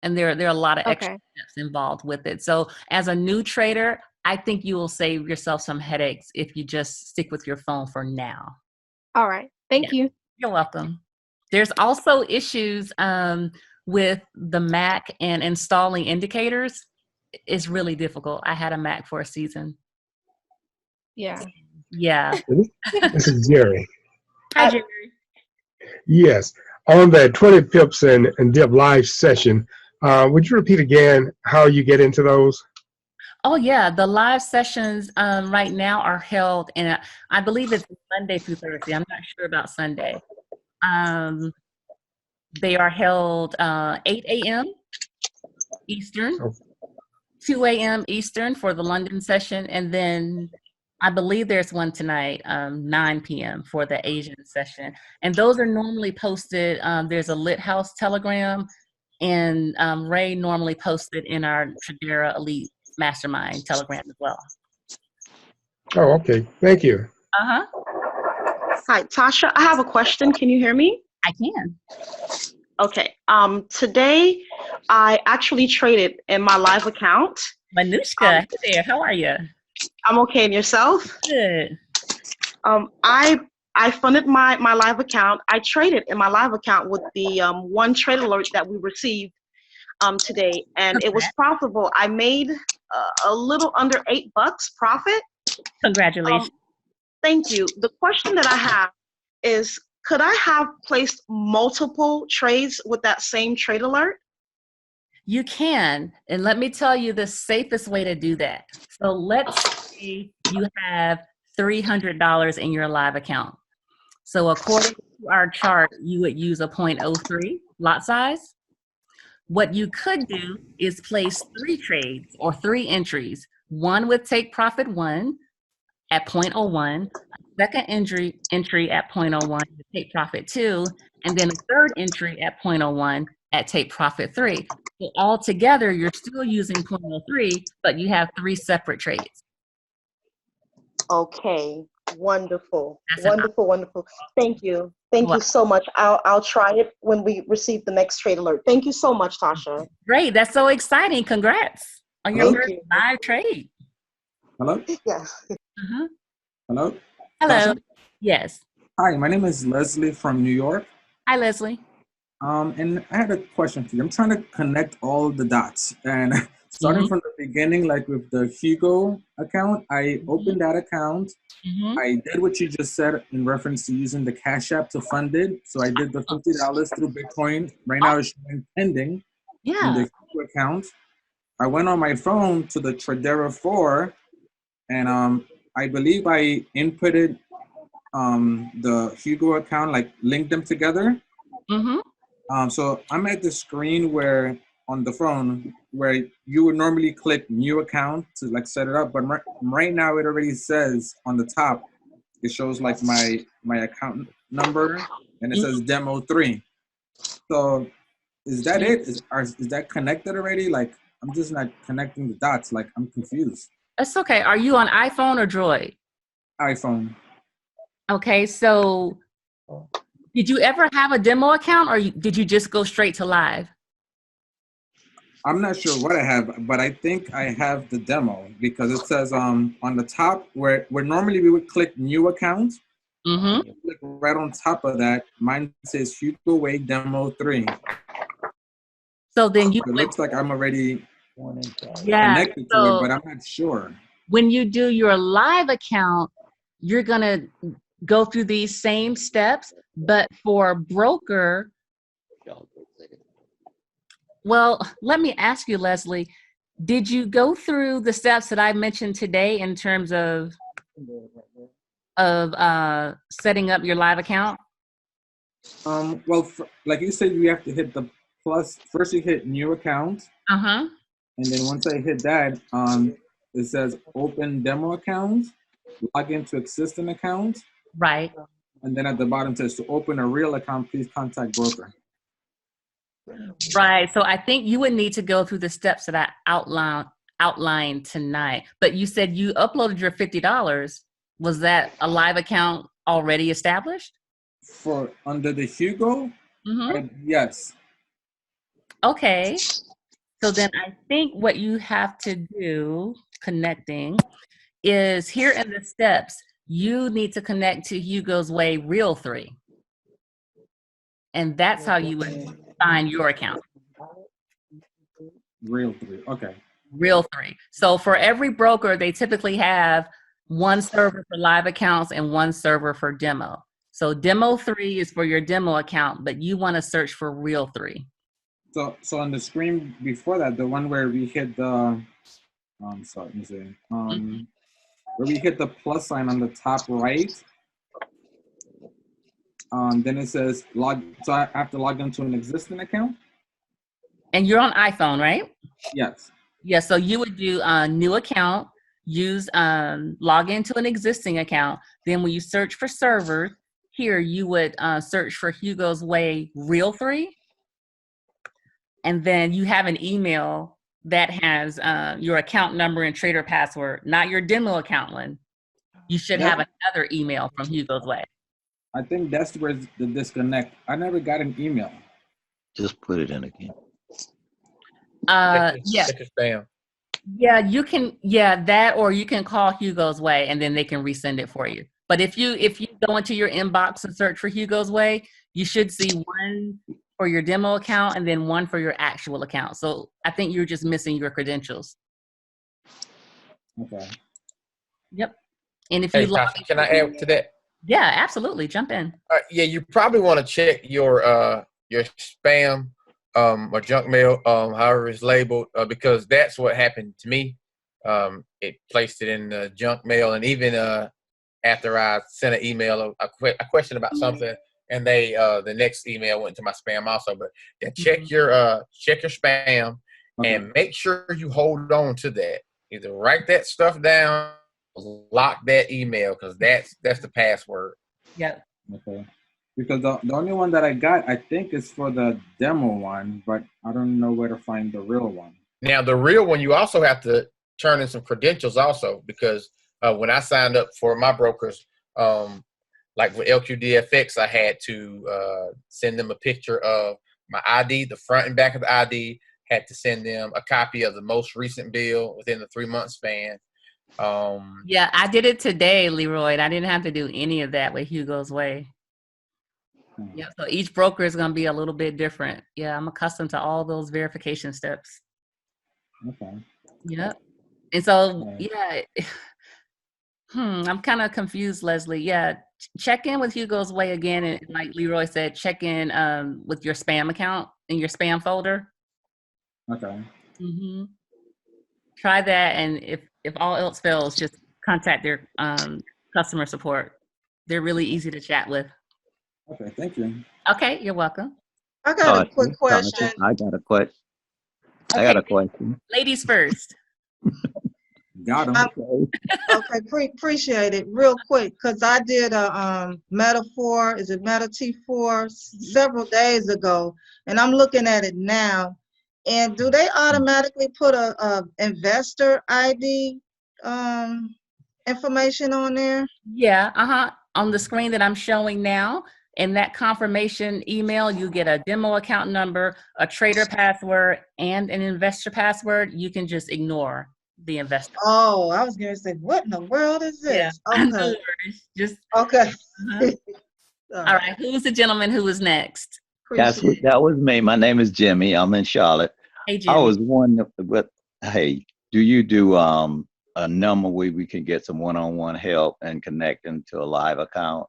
And there are a lot of extra Okay. steps involved with it. So as a new trader, I think you will save yourself some headaches if you just stick with your phone for now. All right. Thank you. You're welcome. There's also issues with the Mac, and installing indicators is really difficult. I had a Mac for a season. Yeah. Yeah. This is Jerry. Hi, Jerry. Yes. On the 20 pips and dip live session, would you repeat again how you get into those? Oh yeah, the live sessions right now are held, and I believe it's Monday through Thursday. I'm not sure about Sunday. They are held 8 a.m. Eastern, 2 a.m. Eastern for the London session, and then I believe there's one tonight, 9 p.m. for the Asian session. And those are normally posted. There's a Lit House Telegram, and Ray normally posted in our Tradera Elite Mastermind Telegram as well. Oh, okay. Thank you. Uh-huh. Hi, Tasha. I have a question. Can you hear me? I can. Okay. Today, I actually traded in my live account. Manushka, hey there. How are you? I'm okay. And yourself? Good. I funded my live account. I traded in my live account with the one trade alert that we received today, and it was profitable. I made a little under $8 profit. Congratulations. Thank you. The question that I have is, could I have placed multiple trades with that same trade alert? You can, and let me tell you the safest way to do that. So let's say you have $300 in your live account. So according to our chart, you would use a 0.03 lot size. What you could do is place 3 trades or 3 entries. One with take profit 1 at 0.01, second entry at 0.01 to take profit 2, and then a third entry at 0.01 at take profit 3. So altogether, you're still using 0.03, but you have 3 separate trades. Okay, wonderful, wonderful. Thank you. Thank you so much. I'll try it when we receive the next trade alert. Thank you so much, Tasha. Great, that's so exciting. Congrats on your Thank first you. live trade. Hello? Yes. Uh-huh. Hello? Hello. Tasha? Yes. Hi, my name is Leslie from New York. Hi, Leslie. And I had a question for you. I'm trying to connect all the dots. And starting from the beginning, like with the Hugo account, I opened that account. I did what you just said in reference to using the Cash App to fund it. So I did the $50 through Bitcoin. Right now it's showing pending in the Hugo account. I went on my phone to the Tradera 4, and I believe I inputted the Hugo account, like linked them together. So I'm at the screen where on the phone where you would normally click new account to like set it up, but right now it already says on the top, it shows like my account number and it says demo 3. So is that it? Is that connected already? Like I'm just not connecting the dots. Like I'm confused. That's okay. Are you on iPhone or Droid? iPhone. Okay, so did you ever have a demo account, or did you just go straight to live? I'm not sure what I have, but I think I have the demo because it says on the top where normally we would click new account. Click right on top of that, mine says Hugo Way Demo 3. So then you. It looks like I'm already connected to it, but I'm not sure. When you do your live account, you're gonna go through these same steps, but for broker. Well, let me ask you, Leslie, did you go through the steps that I mentioned today in terms of setting up your live account? Well, like you said, you have to hit the plus. First, you hit new account. And then once I hit that, it says open demo account, log into existing account. Right. And then at the bottom it says to open a real account, please contact broker. Right. So I think you would need to go through the steps that I outlined tonight. But you said you uploaded your $50. Was that a live account already established? For under the Hugo? Yes. Okay. So then I think what you have to do, connecting, is here in the steps, you need to connect to Hugo's Way Real 3. And that's how you would find your account. Real 3. Okay. Real 3. So for every broker, they typically have one server for live accounts and one server for demo. So demo 3 is for your demo account, but you want to search for Real 3. So on the screen before that, the one where we hit the, sorry, let me see. Where we hit the plus sign on the top right, then it says log. So I have to log into an existing account. And you're on iPhone, right? Yes. Yeah. So you would do a new account, use log into an existing account. Then when you search for servers, here you would search for Hugo's Way Real 3. And then you have an email that has your account number and trader password, not your demo account one. You should have another email from Hugo's Way. I think that's where the disconnect. I never got an email. Just put it in again. Yeah. Check your spam. Yeah, you can. Yeah, that, or you can call Hugo's Way, and then they can resend it for you. But if you go into your inbox and search for Hugo's Way, you should see one for your demo account and then one for your actual account. So I think you're just missing your credentials. Okay. Yep. And if Hey, you log Tasha, can I add to that? Yeah, absolutely. Jump in. Yeah, you probably want to check your spam or junk mail, however it's labeled, because that's what happened to me. It placed it in the junk mail, and even after I sent an email, a question about something, and they the next email went to my spam also. But yeah, check your spam, and make sure you hold on to that. Either write that stuff down, lock that email, because that's the password. Yeah. Okay. Because the only one that I got, I think, is for the demo one, but I don't know where to find the real one. Now, the real one, you also have to turn in some credentials also, because when I signed up for my brokers, like with LQDFX, I had to send them a picture of my ID, the front and back of the ID, had to send them a copy of the most recent bill within the 3-month span. Yeah, I did it today, Leroy. I didn't have to do any of that with Hugo's Way. Yeah, so each broker is going to be a little bit different. Yeah, I'm accustomed to all those verification steps. Okay. Yep. And so, yeah, I'm kind of confused, Leslie. Yeah, check in with Hugo's Way again. And like Leroy said, check in with your spam account in your spam folder. Okay. Mm-hmm. Try that. And if all else fails, just contact their customer support. They're really easy to chat with. Okay, thank you. Okay, you're welcome. I got a quick question. I got a question. I got a question. Ladies first. Got him. Okay, appreciate it. Real quick, because I did a Meta 4, is it Meta T4, several days ago, and I'm looking at it now. And do they automatically put a investor ID information on there? Yeah, on the screen that I'm showing now, in that confirmation email, you get a demo account number, a trader password, and an investor password. You can just ignore the investor. Oh, I was going to say, what in the world is this? Yeah. Okay. No worries. Just okay. All right. Who's the gentleman who was next? That was me. My name is Jimmy. I'm in Charlotte. Hey, Jimmy. I was wondering, hey, do you do a number where we can get some one-on-one help and connecting to a live account?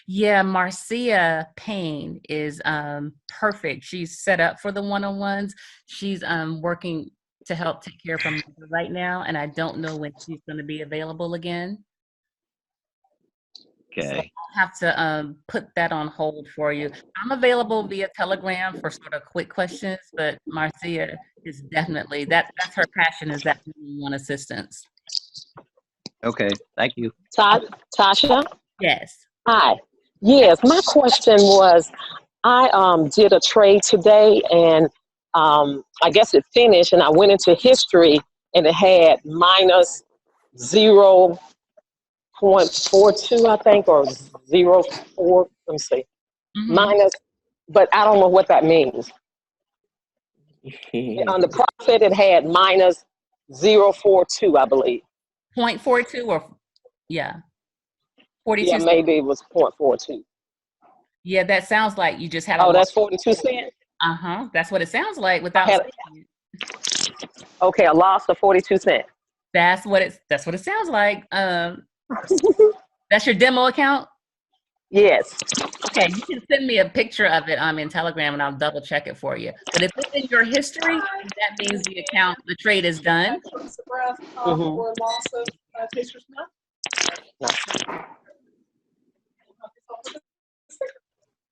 Yeah, Marcia Payne is perfect. She's set up for the one-on-ones. She's working to help take care of her mother right now, and I don't know when she's going to be available again. Okay. So I'll have to put that on hold for you. I'm available via Telegram for sort of quick questions, but Marcia is definitely, that's her passion, is that one assistance. Okay, thank you. Tasha? Yes. Hi. Yes, my question was, I did a trade today, and I guess it finished, and I went into history, and it had minus 0.42, I think, or 0.4. Let me see. Minus, but I don't know what that means. On the profit, it had minus 0.42, I believe. 0.42 or yeah, 42 Yeah, cents. maybe it was 0.42. Yeah, that sounds like you just had a Oh, loss. that's 42 cents? That's what it sounds like I without had, saying it. okay, a loss of 42 cents. That's what it sounds like. That's your demo account? Yes. Okay, you can send me a picture of it in Telegram and I'll double check it for you. But if it's in your history, that means the trade is done. Mhm.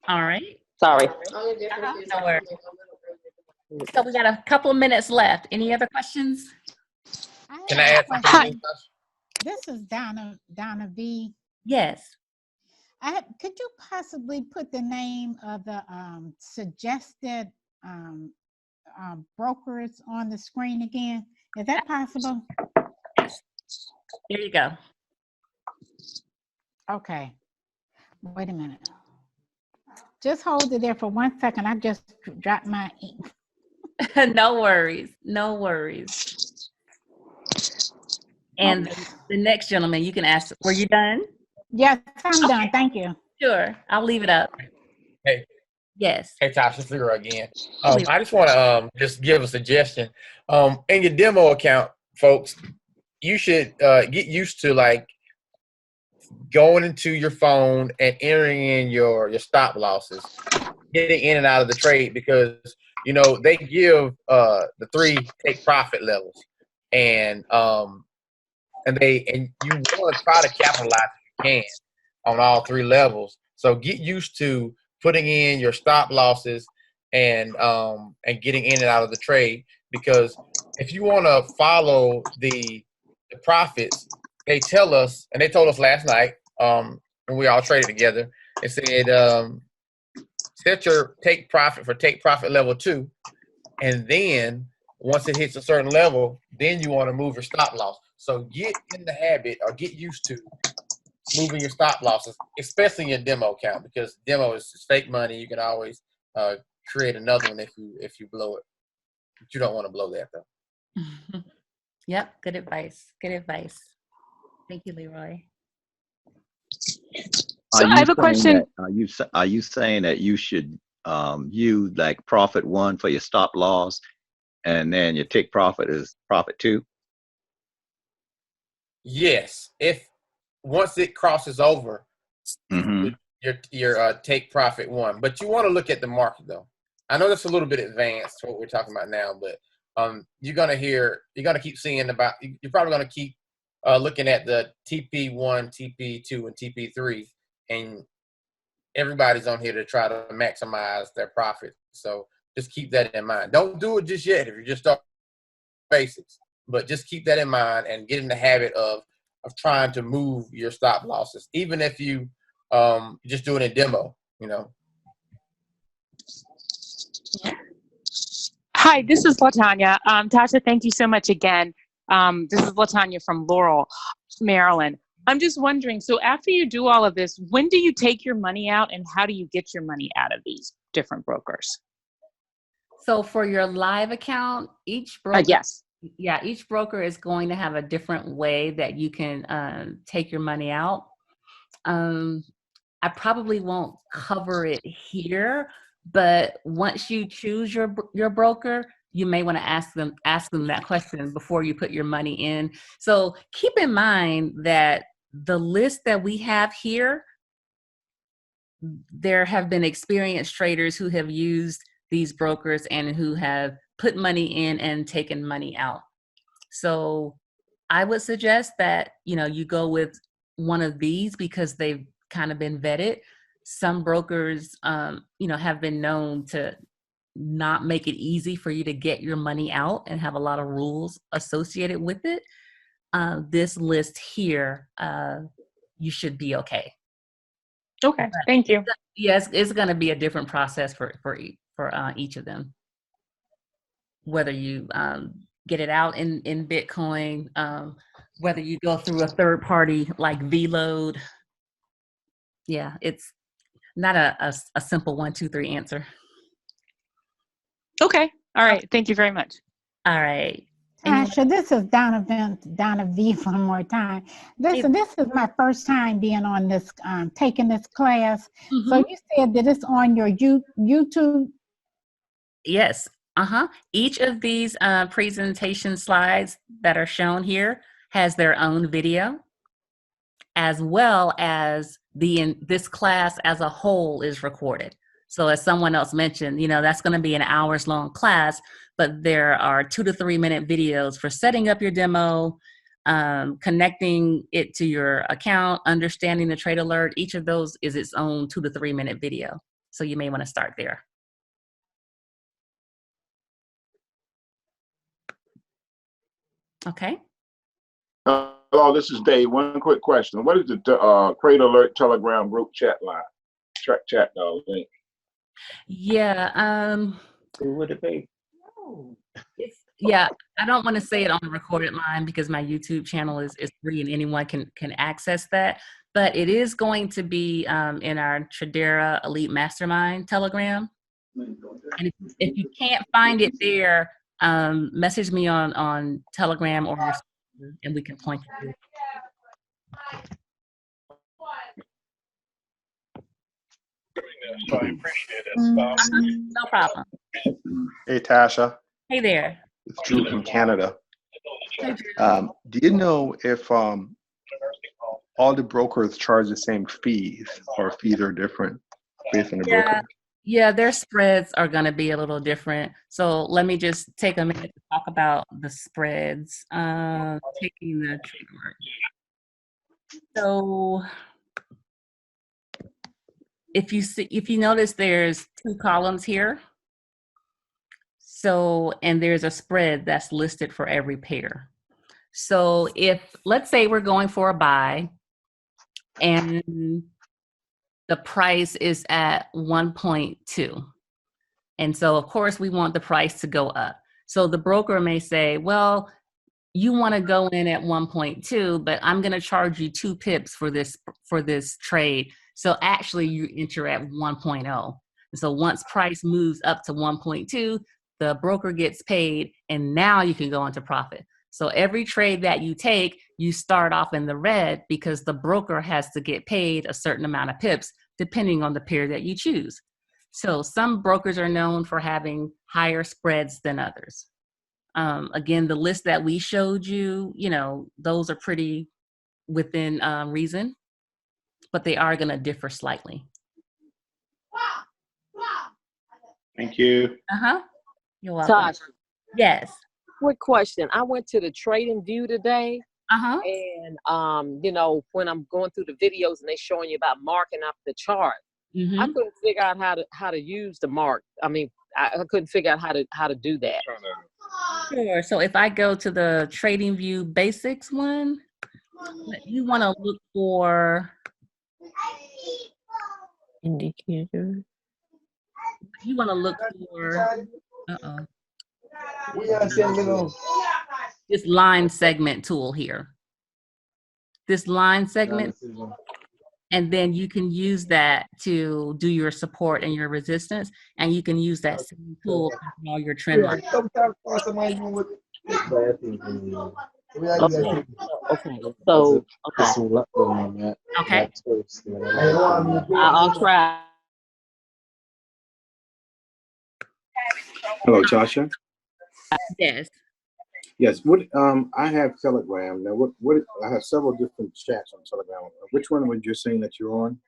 All right. Sorry. No worries. So we got a couple of minutes left. Any other questions? Can I add something? Hi, this is Donna V. Yes. Could you possibly put the name of the suggested brokers on the screen again? Is that possible? There you go. Okay. Wait a minute. Just hold it there for 1 second. I just dropped my ink. No worries. No worries. And the next gentleman, you can ask, were you done? Yes, I'm done. Thank you. Sure. I'll leave it up. Hey. Yes. Hey, Tasha, it's Leroy again. I just want to just give a suggestion. In your demo account, folks, you should get used to like going into your phone and entering in your stop losses, getting in and out of the trade, because you know they give the 3 take profit levels, and you want to try to capitalize if you can on all 3 levels. So get used to putting in your stop losses and getting in and out of the trade, because if you want to follow the profits, they tell us, and they told us last night when we all traded together. They said set your take profit for take profit level 2, and then once it hits a certain level, then you want to move your stop loss. So get in the habit or get used to moving your stop losses, especially in your demo account, because demo is fake money. You can always create another one if you blow it. But you don't want to blow that though. Yep. Good advice. Good advice. Thank you, Leroy. So I have a question. Are you saying that you should use like profit 1 for your stop loss, and then your take profit is profit 2? Yes, if once it crosses over, your take profit 1, but you want to look at the market though. I know that's a little bit advanced to what we're talking about now, but you're gonna keep seeing about. You're probably gonna keep looking at the TP1, TP2, and TP3, and everybody's on here to try to maximize their profit. So just keep that in mind. Don't do it just yet if you're just starting basics, but just keep that in mind and get in the habit of trying to move your stop losses, even if you just do it in demo, you know. Hi, this is LaTanya. Tasha, thank you so much again. This is LaTanya from Laurel, Maryland. I'm just wondering, so after you do all of this, when do you take your money out and how do you get your money out of these different brokers? So for your live account, each broker, yes. Yeah, each broker is going to have a different way that you can take your money out. I probably won't cover it here, but once you choose your broker, you may want to ask them that question before you put your money in. So keep in mind that the list that we have here, there have been experienced traders who have used these brokers and who have put money in and taken money out. So I would suggest that, you go with one of these because they've kind of been vetted. Some brokers, have been known to not make it easy for you to get your money out and have a lot of rules associated with it. This list here, you should be okay. Okay, thank you. Yes, it's going to be a different process for each of them. Whether you get it out in Bitcoin, whether you go through a third party like VLoad. Yeah, it's not a simple 1, 2, 3 answer. Okay, All right. Thank you very much. All right. Anyone? Tasha, this is Donna V one more time. Listen, this is my first time being on this, taking this class. So you said that it's on your YouTube? Yes. Each of these presentation slides that are shown here has their own video, as well as this class as a whole is recorded. So as someone else mentioned, that's going to be an hours-long class, but there are 2 to 3 minute videos for setting up your demo, connecting it to your account, understanding the trade alert. Each of those is its own 2 to 3 minute video. So you may want to start there. Okay. Hello, this is Dave. One quick question. What is the Trade Alert Telegram group chat line? Chat link. Yeah. Who would it be? Yeah, I don't want to say it on the recorded line because my YouTube channel is free and anyone can access that. But it is going to be in our Tradera Elite Mastermind Telegram. And if you can't find it there, message me on Telegram or and we can point you to it. No problem. Hey, Tasha. Hey there. It's Drew from Canada. Hey, Drew. Do you know if all the brokers charge the same fees or fees are different based on the broker? Yeah, their spreads are going to be a little different. So let me just take a minute to talk about the spreads. Taking the trade alert. So if you notice, there's 2 columns here. So, and there's a spread that's listed for every pair. So let's say we're going for a buy and the price is at 1.2. And so of course we want the price to go up. So the broker may say, well, you want to go in at 1.2, but I'm going to charge you 2 pips for this trade. So actually you enter at 1.0. And so once price moves up to 1.2, the broker gets paid and now you can go into profit. So every trade that you take, you start off in the red because the broker has to get paid a certain amount of pips depending on the pair that you choose. So some brokers are known for having higher spreads than others. Again, the list that we showed you, those are pretty within reason, but they are going to differ slightly. Thank you. You're welcome. Tasha. Yes. Quick question. I went to the Trading View today. And when I'm going through the videos and they showing you about marking up the chart, I couldn't figure out how to use the mark. I mean, I couldn't figure out how to do that. Sure. So if I go to the Trading View Basics one, you want to look for indicator. You want to look for this line segment tool here. This line segment, and then you can use that to do your support and your resistance, and you can use that same tool to draw your trend line. Okay. I'll try. Hello, Tasha. Yes. Yes. What I have Telegram now. What I have several different chats on Telegram. Which one was you saying that you're on?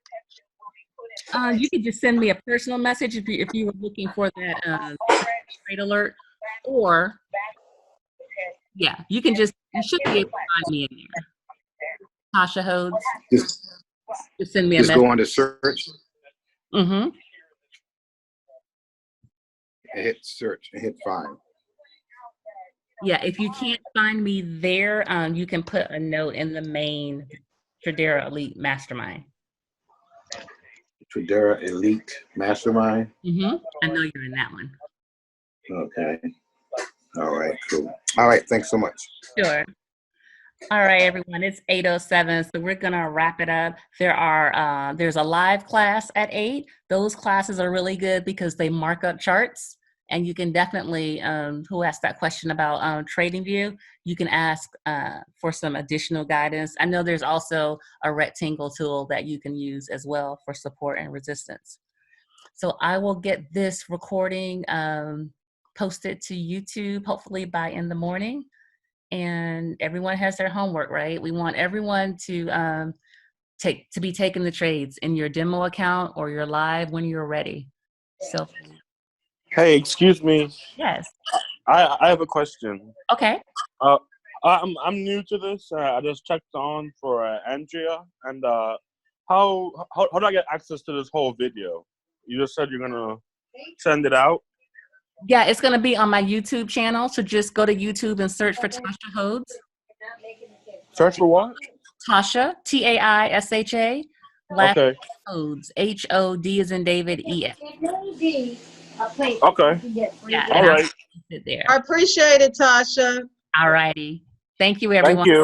You could just send me a personal message if you were looking for that trade alert, or you should be able to find me in there. Tasha Hodes. Just send me a message. Just go on to search. Mm-hmm. And hit search and hit find. Yeah, if you can't find me there, you can put a note in the main Tradera Elite Mastermind. Tradera Elite Mastermind? Mm-hmm. I know you're in that one. Okay. All right, cool. All right, thanks so much. Sure. All right, everyone, it's 8:07, so we're gonna wrap it up. There's a live class at 8. Those classes are really good because they mark up charts And you can definitely, who asked that question about TradingView, you can ask for some additional guidance. I know there's also a rectangle tool that you can use as well for support and resistance. So I will get this recording posted to YouTube, hopefully by in the morning. And everyone has their homework, right? We want everyone to be taking the trades in your demo account or your live when you're ready. So. Hey, excuse me. Yes. I have a question. Okay. I'm new to this. I just checked on for Andrea, and how do I get access to this whole video? You just said you're gonna send it out. Yeah, it's gonna be on my YouTube channel. So just go to YouTube and search for Tasha Hodes. Search for what? Tasha, Taisha. Okay. Hodes, HOD as in David, ES. Okay. Yeah. All right. There. I appreciate it, Tasha. All righty. Thank you, everyone. Thank you.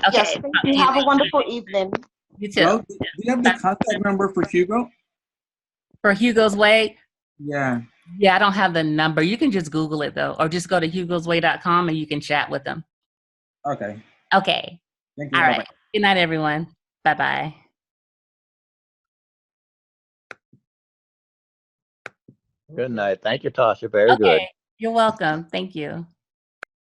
Okay. Yes, thank you. Have a wonderful evening. You too. Hello? Do you have the contact number for Hugo? For Hugo's Way? Yeah. Yeah, I don't have the number. You can just Google it though, or just go to hugosway.com and you can chat with them. Okay. Okay. Thank you. All Bye-bye. right. Good night, everyone. Bye-bye. Good night. Thank you, Tasha. Very good. Okay. You're welcome. Thank you.